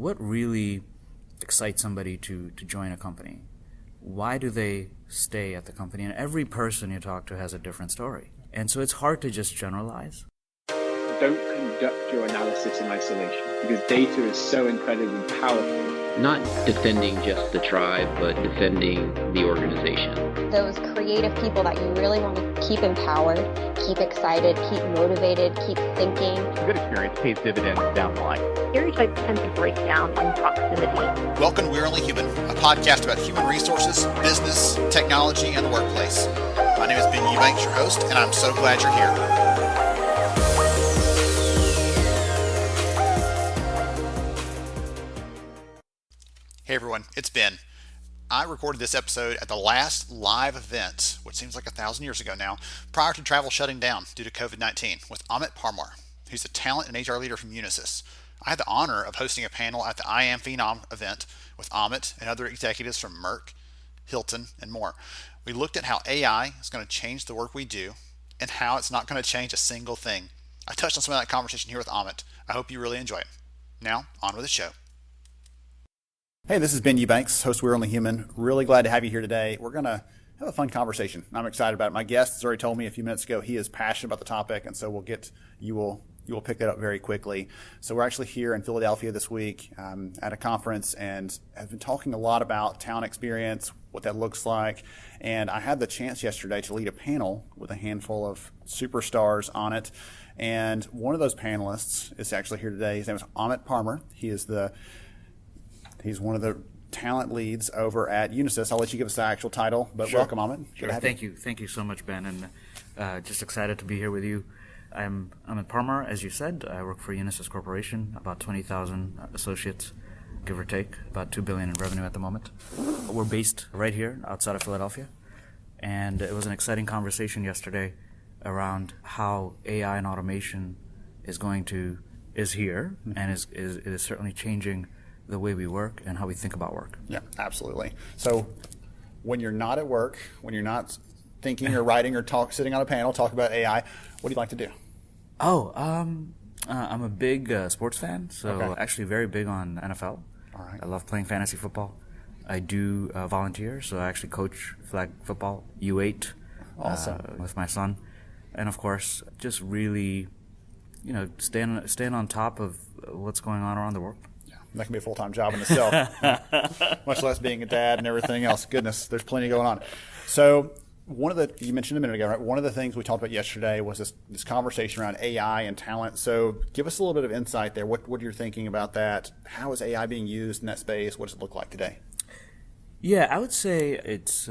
what really excites somebody to join a company? Why do they stay at the company? And every person you talk to has a different story. And so it's hard to just generalize. Don't conduct your analysis in isolation because data is so incredibly powerful. Not defending just the tribe, but defending the organization. Those creative people that you really want to keep empowered, keep excited, keep motivated, keep thinking. A good experience pays dividends down the line. Stereotypes tend to break down in proximity. Welcome to We're Only Human, a podcast about human resources, business, technology, and the workplace. My name is Ben Eubanks, your host, and I'm so glad you're here. Hey everyone, it's Ben. I recorded this episode at the last live event, which seems like 1,000 years ago now, prior to travel shutting down due to COVID-19, with Amit Parmar, who's a talent and HR leader from Unisys. I had the honor of hosting a panel at the IAMPHENOM event with Amit and other executives from Merck, Hilton, and more. We looked at how AI is going to change the work we do and how it's not going to change a single thing. I touched on some of that conversation here with Amit. I hope you really enjoy it. Now, on with the show. Hey, this is Ben Eubanks, host of We're Only Human. Really glad to have you here today. We're going to have a fun conversation. I'm excited about it. My guest has already told me a few minutes ago he is passionate about the topic, and so you will pick that up very quickly. So we're actually here in Philadelphia this week at a conference and have been talking a lot about talent experience, what that looks like. And I had the chance yesterday to lead a panel with a handful of superstars on it. And one of those panelists is actually here today. His name is Amit Parmar. He's one of the talent leads over at Unisys. I'll let you give us the actual title, but Sure. Welcome, Amit. Sure. Thank you. Thank you so much, Ben, and just excited to be here with you. I'm Amit Parmar, as you said. I work for Unisys Corporation, about 20,000 associates, give or take, about $2 billion in revenue at the moment. We're based right here outside of Philadelphia, and it was an exciting conversation yesterday around how AI and automation is here, and is certainly changing the way we work and how we think about work. Yeah, absolutely. So when you're not at work, when you're not thinking or writing or sitting on a panel, talk about AI, what do you like to do? I'm a big sports fan, so actually very big on NFL. All right. I love playing fantasy football. I do volunteer, so I actually coach flag football, U8, awesome. With my son. And of course, just really, staying on top of what's going on around the world. That can be a full-time job in itself, much less being a dad and everything else. Goodness, there's plenty going on. So you mentioned a minute ago, right? One of the things we talked about yesterday was this conversation around AI and talent. So give us a little bit of insight there. What you're thinking about that? How is AI being used in that space? What does it look like today? Yeah, I would say it's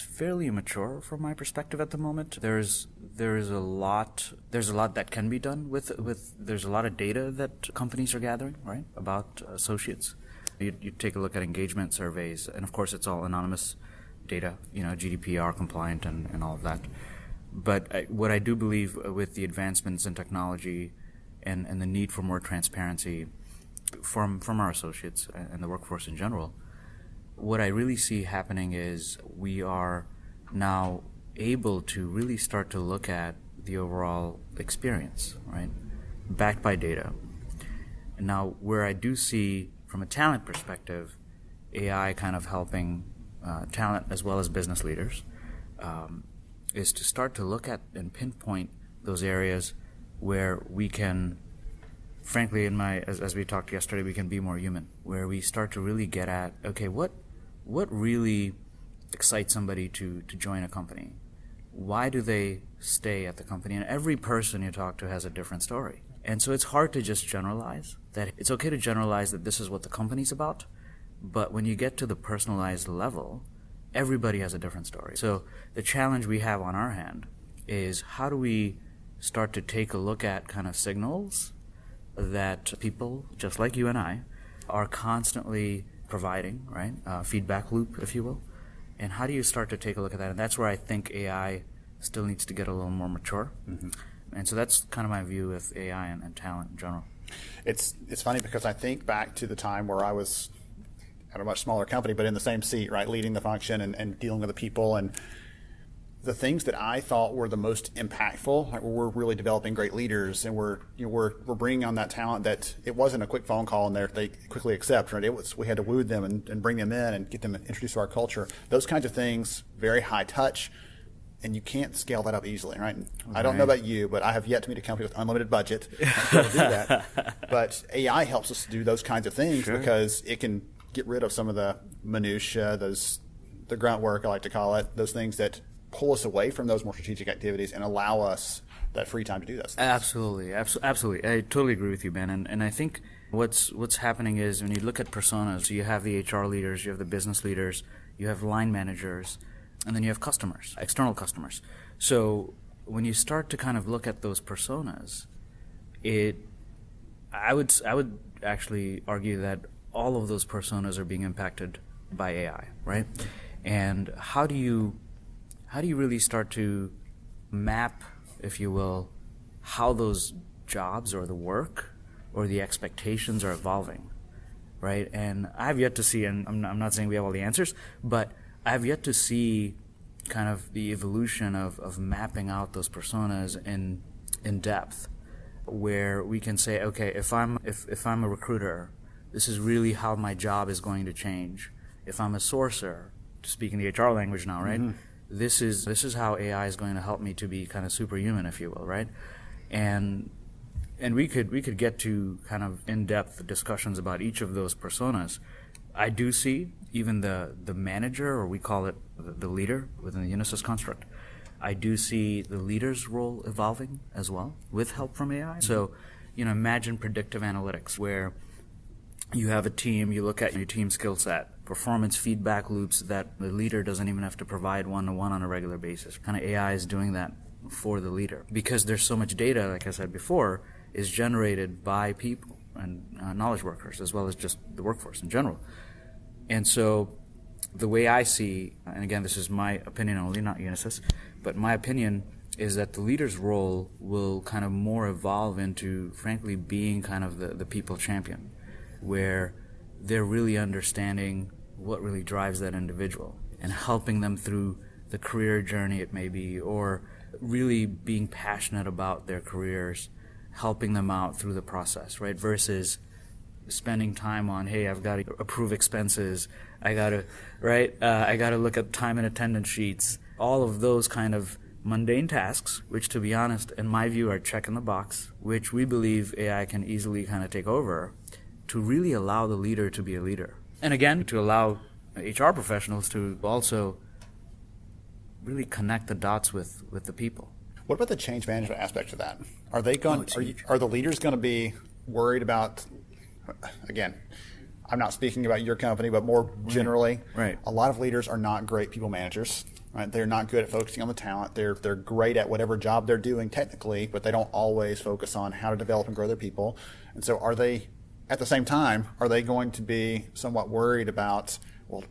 fairly immature from my perspective at the moment. There's a lot that can be done with there's a lot of data that companies are gathering, right, about associates. You take a look at engagement surveys, and of course it's all anonymous data, GDPR compliant and all of that. But what I do believe with the advancements in technology and the need for more transparency from our associates and the workforce in general, what I really see happening is we are now able to really start to look at the overall experience, right, backed by data. And now where I do see, from a talent perspective, AI kind of helping talent as well as business leaders, is to start to look at and pinpoint those areas where we can, frankly, as we talked yesterday, we can be more human, where we start to really get at, okay, what really excites somebody to join a company? Why do they stay at the company? And every person you talk to has a different story. And so it's hard to just generalize. That it's okay to generalize that this is what the company's about, but when you get to the personalized level, everybody has a different story. So the challenge we have on our hand is how do we start to take a look at kind of signals that people, just like you and I, are constantly providing, right? Feedback loop, if you will. And how do you start to take a look at that? And that's where I think AI still needs to get a little more mature. Mm-hmm. And so that's kind of my view with AI and talent in general. It's funny because I think back to the time where I was at a much smaller company, but in the same seat, right, leading the function and dealing with the people. And the things that I thought were the most impactful, like we're really developing great leaders, and we're bringing on that talent that it wasn't a quick phone call and they quickly accept. Right? We had to woo them and bring them in and get them introduced to our culture. Those kinds of things, very high touch, and you can't scale that up easily. Right? I don't know about you, but I have yet to meet a company with unlimited budget to do that. But AI helps us do those kinds of things because it can get rid of some of the minutia, the grunt work I like to call it, those things that pull us away from those more strategic activities and allow us that free time to do those things. Absolutely. I totally agree with you, Ben. And I think what's happening is when you look at personas, you have the HR leaders, you have the business leaders, you have line managers, and then you have customers, external customers. So when you start to kind of look at those personas, I would actually argue that all of those personas are being impacted by AI, right? And how do you really start to map, if you will, how those jobs or the work or the expectations are evolving, right? And I've yet to see, and I'm not saying we have all the answers, but I've yet to see kind of the evolution of mapping out those personas in depth, where we can say, okay, if I'm a recruiter, this is really how my job is going to change. If I'm a sourcer, to speak in the HR language now, right? Mm-hmm. This is how AI is going to help me to be kind of superhuman, if you will, right? And we could get to kind of in-depth discussions about each of those personas. I do see even the manager, or we call it the leader within the Unisys construct. I do see the leader's role evolving as well with help from AI. So, imagine predictive analytics where you have a team, you look at your team skill set, performance feedback loops that the leader doesn't even have to provide one-to-one on a regular basis. Kind of AI is doing that for the leader. Because there's so much data, like I said before, is generated by people and knowledge workers, as well as just the workforce in general. And so the way I see, and again, this is my opinion only, not Unisys, but my opinion is that the leader's role will kind of more evolve into, frankly, being kind of the people champion, where they're really understanding what really drives that individual and helping them through the career journey it may be, or really being passionate about their careers, helping them out through the process, right? Versus spending time on, hey, I've got to approve expenses, I got to look at time and attendance sheets, all of those kind of mundane tasks, which to be honest, in my view, are check in the box, which we believe AI can easily kind of take over, to really allow the leader to be a leader. And again, to allow HR professionals to also really connect the dots with the people. What about the change management aspect of that? Are the leaders going to be worried about, again, I'm not speaking about your company, but more generally, right. A lot of leaders are not great people managers. Right? They're not good at focusing on the talent. They're great at whatever job they're doing technically, but they don't always focus on how to develop and grow their people. And so at the same time, are they going to be somewhat worried about, well,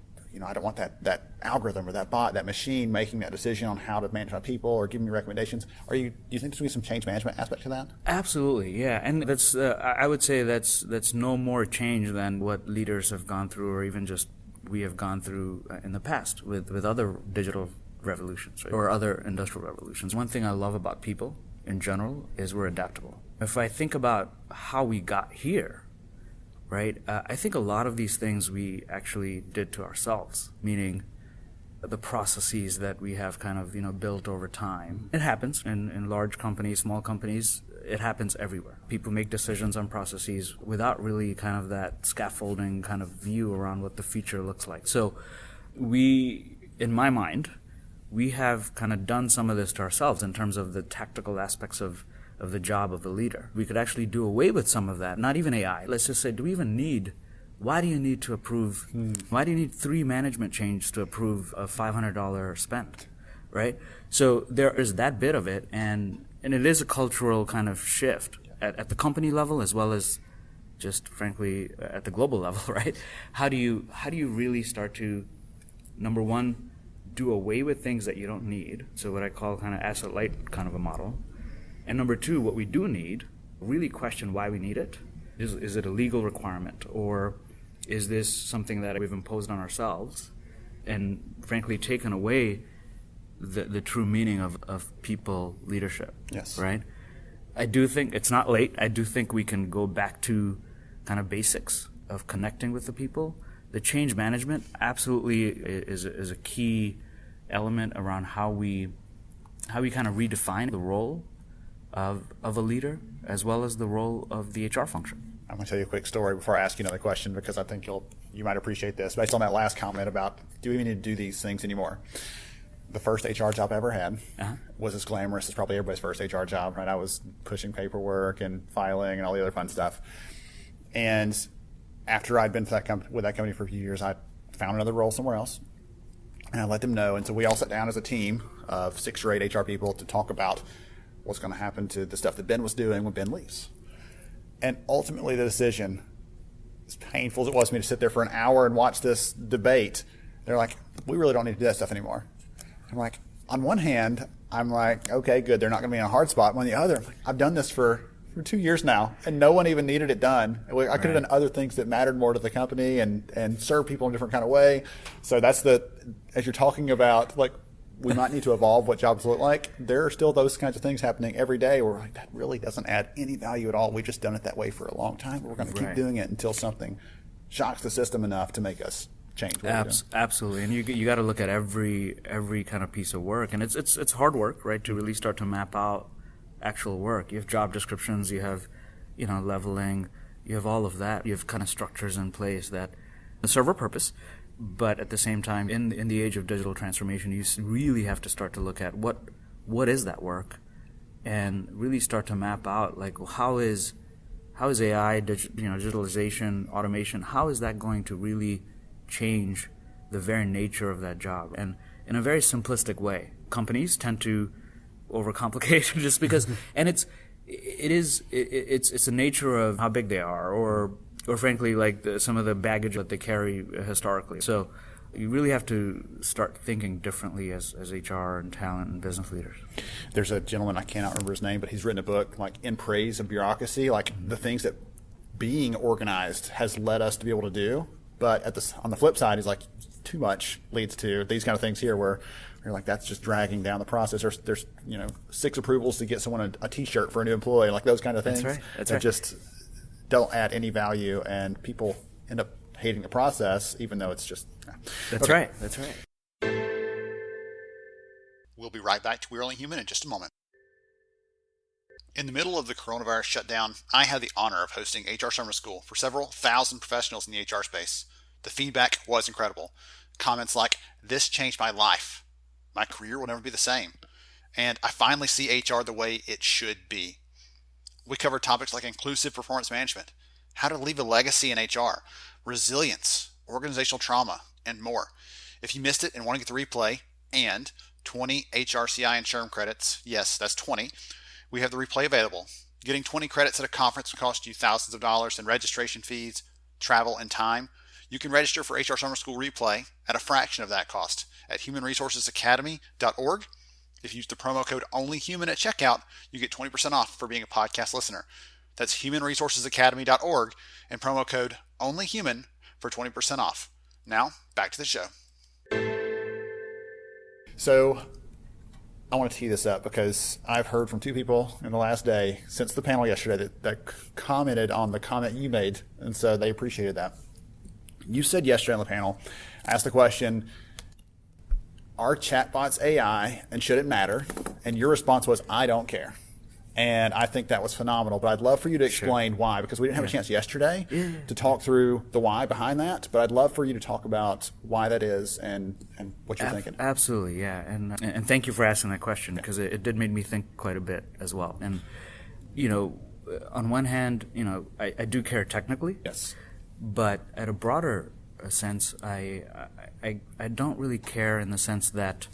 I don't want that algorithm or that bot, that machine making that decision on how to manage my people or giving me recommendations? Do you think there's going to be some change management aspect to that? Absolutely, yeah. And that's I would say that's no more change than what leaders have gone through, or even just we have gone through in the past with other digital revolutions, right? Or other industrial revolutions. One thing I love about people in general is we're adaptable. If I think about how we got here, right? I think a lot of these things we actually did to ourselves, meaning the processes that we have kind of, built over time. It happens in large companies, small companies. It happens everywhere. People make decisions on processes without really kind of that scaffolding kind of view around what the future looks like. So in my mind, we have kind of done some of this to ourselves in terms of the tactical aspects of the job of the leader. We could actually do away with some of that, not even AI. Let's just say, why do you need to approve, why do you need 3 management changes to approve a $500 spend, right? So there is that bit of it, and it is a cultural kind of shift at the company level as well as just frankly at the global level, right? How do you really start to, number one, do away with things that you don't need, so what I call kind of asset light kind of a model. And number two, what we do need, really question why we need it. Is it a legal requirement, or is this something that we've imposed on ourselves and frankly taken away the true meaning of people leadership. Yes. Right? I do think it's not late. I do think we can go back to kind of basics of connecting with the people. The change management absolutely is a key element around how we kind of redefine the role of a leader as well as the role of the HR function. I'm going to tell you a quick story before I ask you another question, because I think you might appreciate this. Based on that last comment about, do we even need to do these things anymore? The first HR job I ever had was as glamorous as probably everybody's first HR job, right? I was pushing paperwork and filing and all the other fun stuff. And after I'd been with that company for a few years, I found another role somewhere else. And I let them know. And so we all sat down as a team of 6 or 8 HR people to talk about what's going to happen to the stuff that Ben was doing when Ben leaves. And ultimately the decision, as painful as it was for me to sit there for an hour and watch this debate, they're like, we really don't need to do that stuff anymore. I'm like, on one hand, I'm like, okay, good, they're not going to be in a hard spot. On the other, I'm like, I've done this for 2 years now, and no one even needed it done. I could have done other things that mattered more to the company and serve people in a different kind of way. So that's as you're talking about, like, we might need to evolve what jobs look like. There are still those kinds of things happening every day where we're like, that really doesn't add any value at all. We've just done it that way for a long time. We're going to keep doing it until something shocks the system enough to make us change what we're doing. Absolutely, and you got to look at every kind of piece of work, and it's hard work, right, to really start to map out actual work. You have job descriptions, you have leveling, you have all of that. You have kind of structures in place that serve a purpose, but at the same time, in the age of digital transformation, you really have to start to look at what is that work, and really start to map out, like, how is AI, digitalization, automation, how is that going to really change the very nature of that job? And in a very simplistic way, companies tend to overcomplicate just because, and it's the nature of how big they are, or frankly, like some of the baggage that they carry historically. So you really have to start thinking differently as HR and talent and business leaders. There's a gentleman, I cannot remember his name, but he's written a book like in praise of bureaucracy, like the things that being organized has led us to be able to do. But on the flip side, he's like, too much leads to these kind of things here where you're like, that's just dragging down the process. There's 6 approvals to get someone a T-shirt for a new employee, like those kind of things. That's right. Just don't add any value, and people end up hating the process, even though it's just. That's right. We'll be right back to We're Only Human in just a moment. In the middle of the coronavirus shutdown, I had the honor of hosting HR Summer School for several thousand professionals in the HR space. The feedback was incredible. Comments like, "This changed my life. My career will never be the same. And I finally see HR the way it should be." We covered topics like inclusive performance management, how to leave a legacy in HR, resilience, organizational trauma, and more. If you missed it and want to get the replay, and 20 HRCI and SHRM credits, yes, that's 20, we have the replay available. Getting 20 credits at a conference will cost you thousands of dollars in registration fees, travel, and time. You can register for HR Summer School Replay at a fraction of that cost at humanresourcesacademy.org. If you use the promo code ONLYHUMAN at checkout, you get 20% off for being a podcast listener. That's humanresourcesacademy.org and promo code ONLYHUMAN for 20% off. Now, back to the show. So I want to tee this up because I've heard from 2 people in the last day since the panel yesterday that commented on the comment you made, and so they appreciated that. You said yesterday on the panel, asked the question, are chatbots AI and should it matter? And your response was, I don't care. And I think that was phenomenal, but I'd love for you to explain why, because we didn't have a chance yesterday to talk through the why behind that, but I'd love for you to talk about why that is and what you're thinking. Absolutely, yeah. And thank you for asking that question, because it did make me think quite a bit as well. And, on one hand, I do care technically. Yes. But at a broader sense, I don't really care in the sense that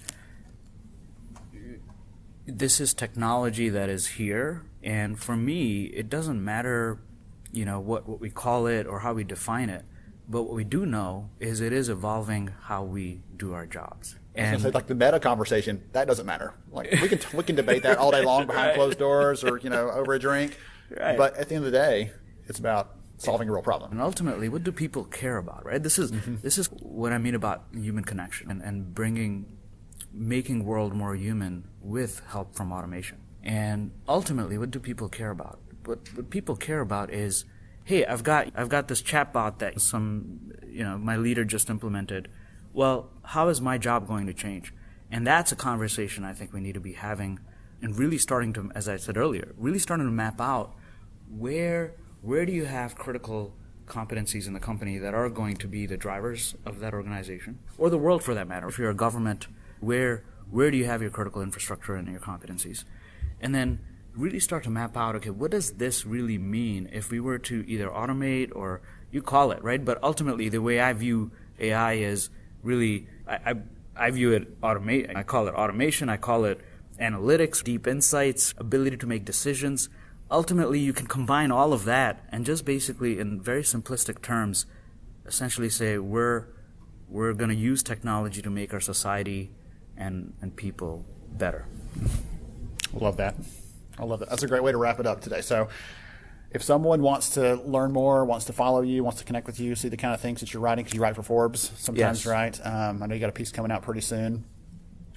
this is technology that is here, and for me, it doesn't matter, what we call it or how we define it. But what we do know is it is evolving how we do our jobs. And say, like the meta conversation, that doesn't matter. Like we can debate that all day long behind closed doors or over a drink. Right. But at the end of the day, it's about solving a real problem. And ultimately, what do people care about, right? This is what I mean about human connection and bringing making world more human with help from automation. And ultimately, what do people care about? What people care about is, hey, I've got this chatbot that my leader just implemented. Well, how is my job going to change? And that's a conversation I think we need to be having, and really starting to, as I said earlier, really starting to map out where do you have critical competencies in the company that are going to be the drivers of that organization, or the world for that matter. If you're a government, where do you have your critical infrastructure and your competencies? And then really start to map out, okay, what does this really mean if we were to either automate, or you call it, right? But ultimately, the way I view AI is really, I view it automate. I call it automation. I call it analytics, deep insights, ability to make decisions. Ultimately, you can combine all of that and just basically, in very simplistic terms, essentially say we're going to use technology to make our society and people better. I love that. I love that. That's a great way to wrap it up today. So if someone wants to learn more, wants to follow you, wants to connect with you, see the kind of things that you're writing, because you write for Forbes sometimes, yes. Right? I know you got a piece coming out pretty soon.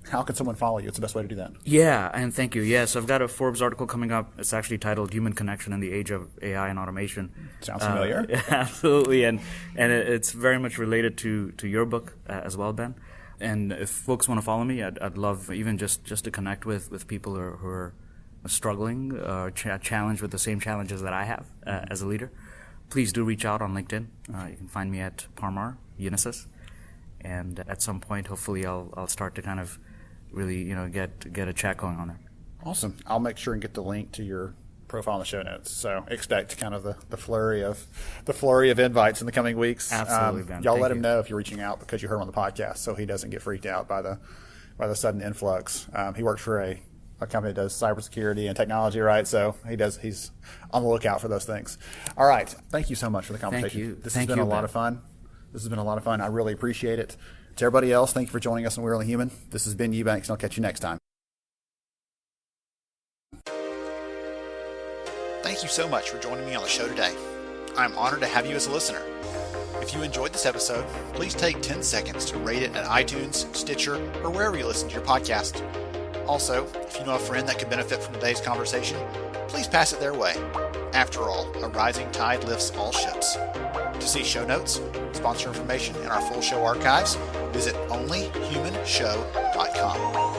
How can someone follow you? What's the best way to do that? Yeah, and thank you. Yes, I've got a Forbes article coming up. It's actually titled Human Connection in the Age of AI and Automation. Sounds familiar. Absolutely, and it's very much related to your book as well, Ben. And if folks want to follow me, I'd love even just to connect with people who are struggling or challenged with the same challenges that I have as a leader. Please do reach out on LinkedIn. You can find me at Parmar, Unisys. And at some point, hopefully, I'll start to kind of really, get a chat going on there. Awesome. I'll make sure and get the link to your profile in the show notes. So expect kind of the flurry of invites in the coming weeks. Absolutely, Ben. Y'all Thank let you. him know if you're reaching out because you heard him on the podcast, so he doesn't get freaked out by the sudden influx. He works for a company that does cybersecurity and technology, right? So he's on the lookout for those things. All right. Thank you so much for the conversation. Thank you. This Thank has been you, a lot Ben. of fun. This has been a lot of fun. I really appreciate it. To everybody else, thank you for joining us on We're Only Human. This has been Eubanks, and I'll catch you next time. Thank you so much for joining me on the show today. I'm honored to have you as a listener. If you enjoyed this episode, please take 10 seconds to rate it at iTunes, Stitcher, or wherever you listen to your podcast. Also, if you know a friend that could benefit from today's conversation, please pass it their way. After all, a rising tide lifts all ships. To see show notes, sponsor information, and our full show archives, visit onlyhumanshow.com.